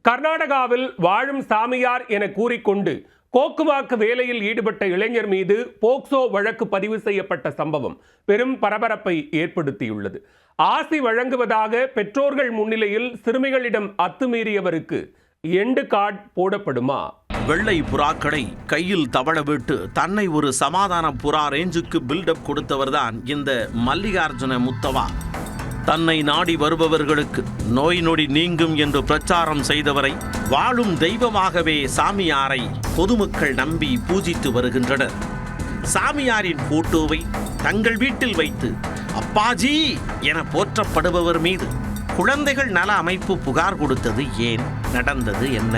கர்நாடகாவில் வாழும் சாமியார் என கூறிக்கொண்டு கோக்குவாக்கு வேலையில் ஈடுபட்ட இளைஞர் மீது போக்சோ வழக்கு பதிவு செய்யப்பட்ட சம்பவம் பெரும் பரபரப்பை ஏற்படுத்தியுள்ளது. ஆசி வழங்குவதாக பெற்றோர்கள் முன்னிலையில் சிறுமிகளிடம் அத்துமீறியவருக்கு எண்டு கார்டு போடப்படுமா? வெள்ளை புறாக்களை கையில் தவழவிட்டு தன்னை ஒரு சமாதான புறா ரேஞ்சுக்கு பில்டப் கொடுத்தவர்தான் இந்த மல்லிகார்ஜுன முத்தவா. தன்னை நாடி வருபவர்களுக்கு நோய் நொடி நீங்கும் என்று பிரச்சாரம் செய்தவரை வாழும் தெய்வமாகவே சாமியாரை பொதுமக்கள் நம்பி பூஜித்து வருகின்றனர். சாமியாரின் போட்டோவை தங்கள் வீட்டில் வைத்து அப்பாஜி என போற்றப்படுபவர் மீது குழந்தைகள் நல அமைப்பு புகார் கொடுத்தது ஏன்? நடந்தது என்ன?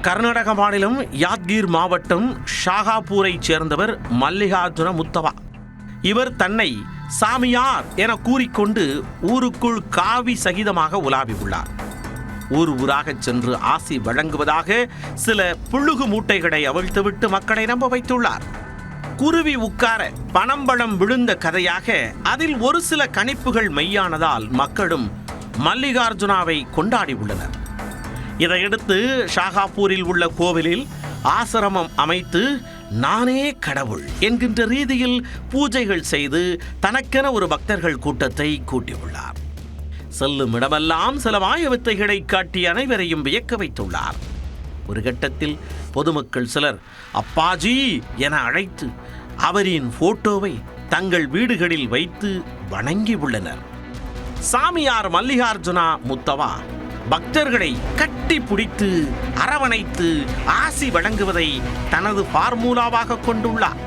கர்நாடக மாநிலம் யாத்கீர் மாவட்டம் ஷாகாப்பூரை சேர்ந்தவர் மல்லிகார்ஜுன முத்தவா. இவர் தன்னை சாமியார் என கூறிக்கொண்டு ஊருக்குள் காவி சகிதமாக உலாவி உள்ளார். ஊர் ஊராக சென்று ஆசி வழங்குவதாக சில புழுகு மூட்டைகளை அவிழ்த்துவிட்டு மக்களை நம்ப வைத்துள்ளார். குருவி உட்கார பணம்பழம் விழுந்த கதையாக அதில் ஒரு சில கணிப்புகள் மெய்யானதால் மக்களும் மல்லிகார்ஜுனாவை கொண்டாடி உள்ளனர். இதையடுத்து ஷாகாப்பூரில் உள்ள கோவிலில் ஆசிரமம் அமைத்து நானே கடவுள் என்கின்ற ரீதியில் பூஜைகள் செய்து தனக்கென ஒரு பக்தர்கள் கூட்டத்தை கூட்டியுள்ளார். செல்லும் இடமெல்லாம் சில மாய வித்தைகளை காட்டி அனைவரையும் வியக்க வைத்துள்ளார். ஒரு கட்டத்தில் பொதுமக்கள் சிலர் அப்பாஜி என அழைத்து அவரின் போட்டோவை தங்கள் வீடுகளில் வைத்து வணங்கி உள்ளனர். சாமியார் மல்லிகார்ஜுனா முத்தவா பக்தர்களை கட்டி பிடித்து அரவணைத்து ஆசி வழங்குவதை தனது பார்முலாவாக கொண்டுள்ளார்.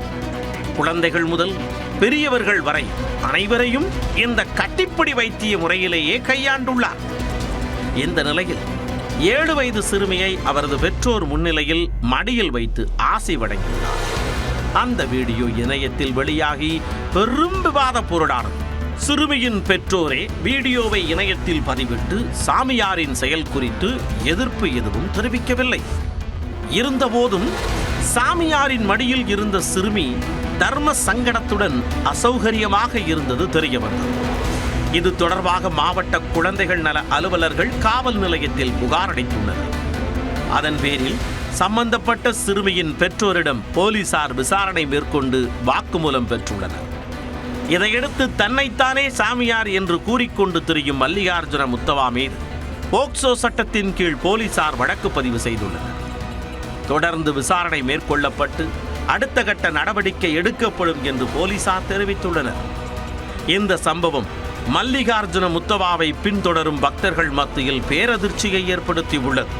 குழந்தைகள் முதல் பெரியவர்கள் வரை அனைவரையும் இந்த கட்டிப்பிடி வைத்திய முறையிலேயே கையாண்டுள்ளார். இந்த நிலையில் 7 வயது சிறுமியை அவரது பெற்றோர் முன்னிலையில் மடியில் வைத்து ஆசி வழங்கினார். அந்த வீடியோ இணையத்தில் வெளியாகி பெரும் விவாத பொருளானது. சிறுமியின் பெற்றோரே வீடியோவை இணையத்தில் பதிவிட்டு சாமியாரின் செயல் குறித்து எதிர்ப்பு எதுவும் தெரிவிக்கவில்லை. இருந்தபோதும் சாமியாரின் மடியில் இருந்த சிறுமி தர்ம சங்கடத்துடன் அசௌகரியமாக இருந்தது தெரிய வந்தது. இது தொடர்பாக மாவட்ட குழந்தைகள் நல அலுவலர்கள் காவல் நிலையத்தில் புகார் அளித்துள்ளனர். அதன் பேரில் சம்பந்தப்பட்ட சிறுமியின் பெற்றோரிடம் போலீசார் விசாரணை மேற்கொண்டு வாக்குமூலம் பெற்றுள்ளனர். இதையடுத்து தன்னைத்தானே சாமியார் என்று கூறிக்கொண்டு திரியும் மல்லிகார்ஜுன முத்தவா மீது போக்சோ சட்டத்தின் கீழ் போலீசார் வழக்கு பதிவு செய்துள்ளனர். தொடர்ந்து விசாரணை மேற்கொள்ளப்பட்டு அடுத்த கட்ட நடவடிக்கை எடுக்கப்படும் என்று போலீசார் தெரிவித்துள்ளனர். இந்த சம்பவம் மல்லிகார்ஜுன முத்தவாவை பின்தொடரும் பக்தர்கள் மத்தியில் பேரதிர்ச்சியை ஏற்படுத்தியுள்ளது.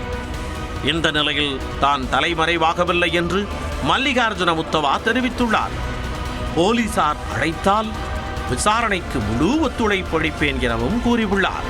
இந்த நிலையில் தான் தலைமறைவாகவில்லை என்று மல்லிகார்ஜுன முத்தவா தெரிவித்துள்ளார். போலீசார் அழைத்தால் விசாரணைக்கு முழு ஒத்துழைப்பு அளிப்பேன் எனவும் கூறியுள்ளார்.